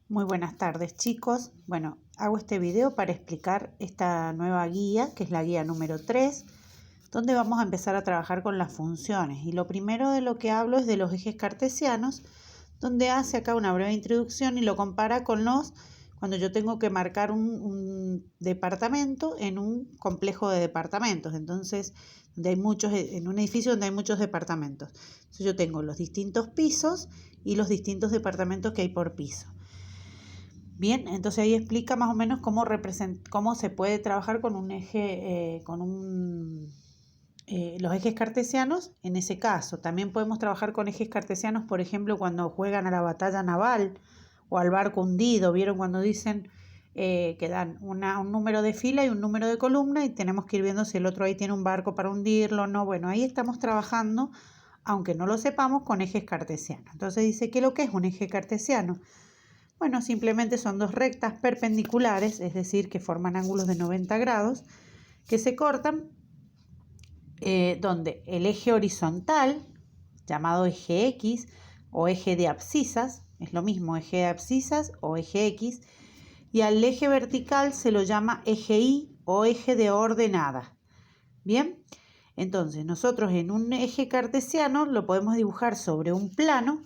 Muy buenas tardes, chicos. Bueno, hago este video para explicar esta nueva guía, que es la guía número 3, donde vamos a empezar a trabajar con las funciones. Y lo primero de lo que hablo es de los ejes cartesianos, donde hace acá una breve introducción y lo compara con cuando yo tengo que marcar un departamento en un complejo de departamentos. Entonces, en un edificio donde hay muchos departamentos. Entonces, yo tengo los distintos pisos y los distintos departamentos que hay por piso. Bien, entonces ahí explica más o menos cómo se puede trabajar con un eje, los ejes cartesianos en ese caso. También podemos trabajar con ejes cartesianos, por ejemplo, cuando juegan a la batalla naval o al barco hundido. ¿Vieron cuando dicen que dan un número de fila y un número de columna y tenemos que ir viendo si el otro ahí tiene un barco para hundirlo o no? Bueno, ahí estamos trabajando, aunque no lo sepamos, con ejes cartesianos. Entonces dice que lo que es un eje cartesiano. Bueno, simplemente son dos rectas perpendiculares, es decir, que forman ángulos de 90 grados, que se cortan, donde el eje horizontal, llamado eje X o eje de abscisas, es lo mismo, eje de abscisas o eje X, y al eje vertical se lo llama eje Y o eje de ordenada. Bien, entonces nosotros en un eje cartesiano lo podemos dibujar sobre un plano.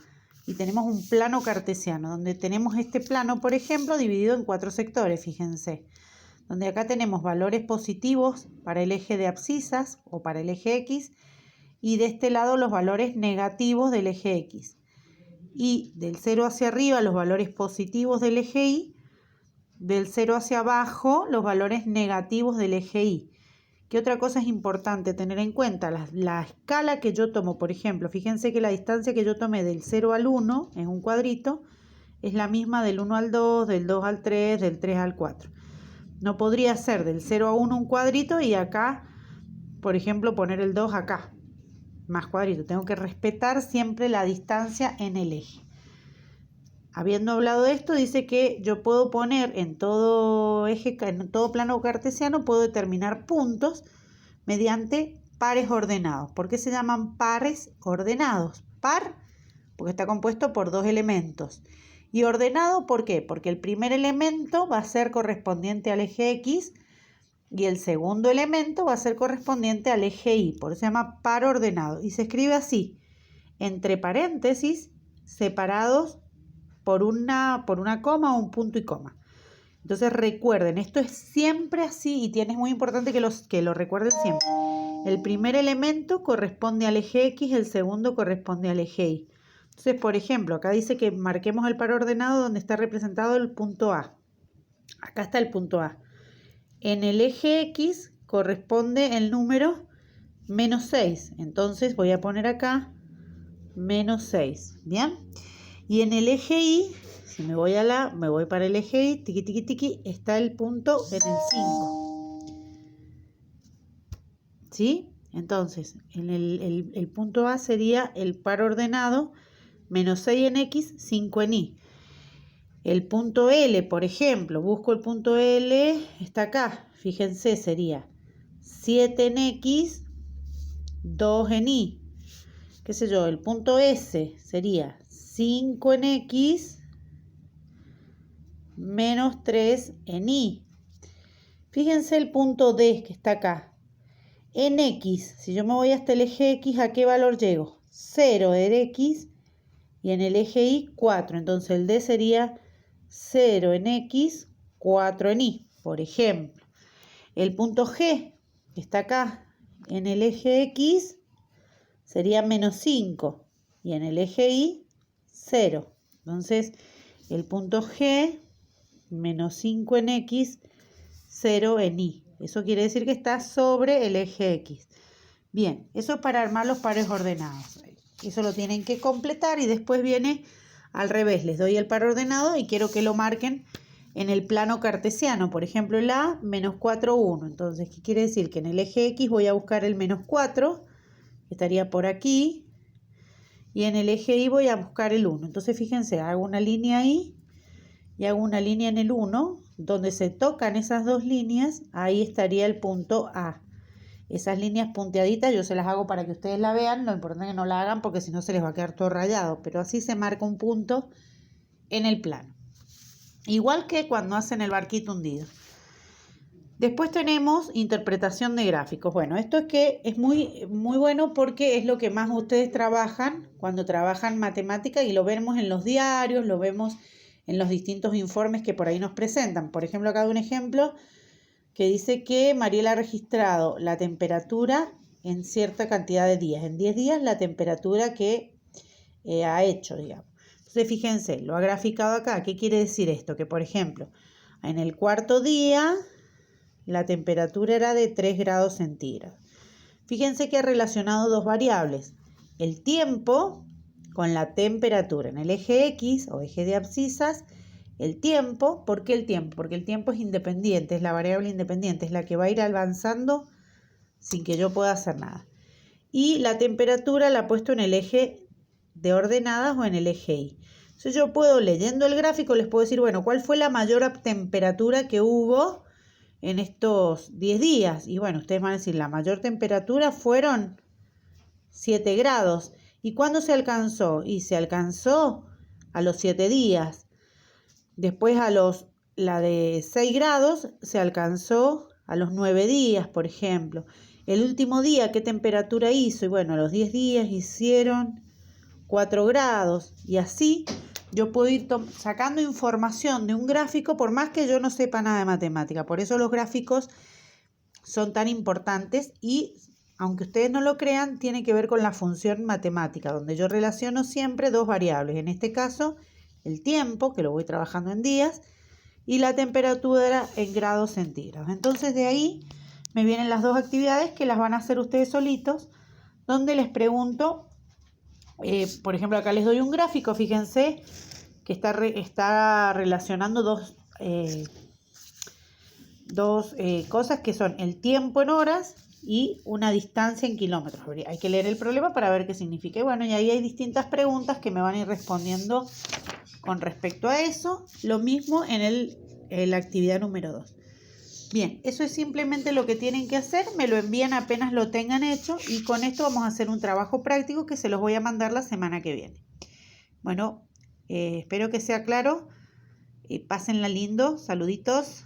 Y tenemos un plano cartesiano, donde tenemos este plano, por ejemplo, dividido en 4 sectores, fíjense. Donde acá tenemos valores positivos para el eje de abscisas o para el eje X, y de este lado los valores negativos del eje X. Y del 0 hacia arriba los valores positivos del eje Y, del 0 hacia abajo los valores negativos del eje Y. ¿Qué otra cosa es importante tener en cuenta? La escala que yo tomo, por ejemplo, fíjense que la distancia que yo tomé del 0 al 1 en un cuadrito es la misma del 1 al 2, del 2 al 3, del 3 al 4. No podría ser del 0 a 1 un cuadrito y acá, por ejemplo, poner el 2 acá, más cuadrito. Tengo que respetar siempre la distancia en el eje. Habiendo hablado de esto, dice que yo puedo poner en todo plano cartesiano, puedo determinar puntos mediante pares ordenados. ¿Por qué se llaman pares ordenados? Par, porque está compuesto por dos elementos. Y ordenado, ¿por qué? Porque el primer elemento va a ser correspondiente al eje X y el segundo elemento va a ser correspondiente al eje Y. Por eso se llama par ordenado. Y se escribe así, entre paréntesis, separados por una coma o un punto y coma. Entonces recuerden, esto es siempre así y es muy importante que lo recuerden siempre. El primer elemento corresponde al eje X, el segundo corresponde al eje Y. Entonces, por ejemplo, acá dice que marquemos el par ordenado donde está representado el punto A. Acá está el punto A. En el eje X corresponde el número menos 6. Entonces voy a poner acá menos 6. ¿Bien? Y en el eje Y, si me voy para el eje Y, tiqui, tiqui, tiqui, está el punto en el 5. ¿Sí? Entonces, el punto A sería el par ordenado, menos 6 en X, 5 en Y. El punto L, por ejemplo, busco el punto L, está acá. Fíjense, sería 7 en X, 2 en Y. ¿Qué sé yo? El punto S sería 5 en X menos 3 en Y. Fíjense el punto D que está acá. En X, si yo me voy hasta el eje X, ¿a qué valor llego? 0 en X y en el eje Y 4. Entonces el D sería 0 en X, 4 en Y, por ejemplo. El punto G que está acá en el eje X sería menos 5 y en el eje Y 0. Entonces el punto G, menos 5 en X, 0 en Y. Eso quiere decir que está sobre el eje X. Bien, eso es para armar los pares ordenados. Eso lo tienen que completar y después viene al revés. Les doy el par ordenado y quiero que lo marquen en el plano cartesiano. Por ejemplo, el A, menos 4, 1. Entonces, ¿qué quiere decir? Que en el eje X voy a buscar el menos 4, que estaría por aquí. Y en el eje Y voy a buscar el 1. Entonces, fíjense, hago una línea ahí y hago una línea en el 1. Donde se tocan esas dos líneas, ahí estaría el punto A. Esas líneas punteaditas yo se las hago para que ustedes la vean. Lo importante es que no la hagan porque si no se les va a quedar todo rayado. Pero así se marca un punto en el plano. igual que cuando hacen el barquito hundido. Después tenemos interpretación de gráficos. Bueno, esto es muy, muy bueno porque es lo que más ustedes trabajan cuando trabajan matemática y lo vemos en los diarios, lo vemos en los distintos informes que por ahí nos presentan. Por ejemplo, acá hay un ejemplo que dice que Mariela ha registrado la temperatura en cierta cantidad de días. En 10 días la temperatura que ha hecho, digamos. Entonces, fíjense, lo ha graficado acá. ¿Qué quiere decir esto? Que, por ejemplo, en el cuarto día la temperatura era de 3 grados centígrados. Fíjense que ha relacionado dos variables, el tiempo con la temperatura. En el eje X o eje de abscisas, el tiempo. ¿Por qué el tiempo? Porque el tiempo es independiente, es la variable independiente, es la que va a ir avanzando sin que yo pueda hacer nada. Y la temperatura la he puesto en el eje de ordenadas o en el eje Y. Entonces yo puedo, leyendo el gráfico, les puedo decir, bueno, ¿cuál fue la mayor temperatura que hubo en estos 10 días? Y bueno, ustedes van a decir, la mayor temperatura fueron 7 grados. ¿Y cuándo se alcanzó? Y se alcanzó a los 7 días. Después la de 6 grados se alcanzó a los 9 días, por ejemplo. El último día, ¿qué temperatura hizo? Y bueno, a los 10 días hicieron 4 grados. Y así yo puedo ir sacando información de un gráfico por más que yo no sepa nada de matemática. Por eso los gráficos son tan importantes y, aunque ustedes no lo crean, tiene que ver con la función matemática, donde yo relaciono siempre dos variables. En este caso, el tiempo, que lo voy trabajando en días, y la temperatura en grados centígrados. Entonces de ahí me vienen las dos actividades que las van a hacer ustedes solitos, donde les pregunto, por ejemplo, acá les doy un gráfico, fíjense que está relacionando dos cosas que son el tiempo en horas y una distancia en kilómetros. Hay que leer el problema para ver qué significa. Y bueno, y ahí hay distintas preguntas que me van a ir respondiendo con respecto a eso. Lo mismo en la actividad número 2. Bien, eso es simplemente lo que tienen que hacer. Me lo envían apenas lo tengan hecho y con esto vamos a hacer un trabajo práctico que se los voy a mandar la semana que viene. Bueno, espero que sea claro. Pásenla lindo. Saluditos.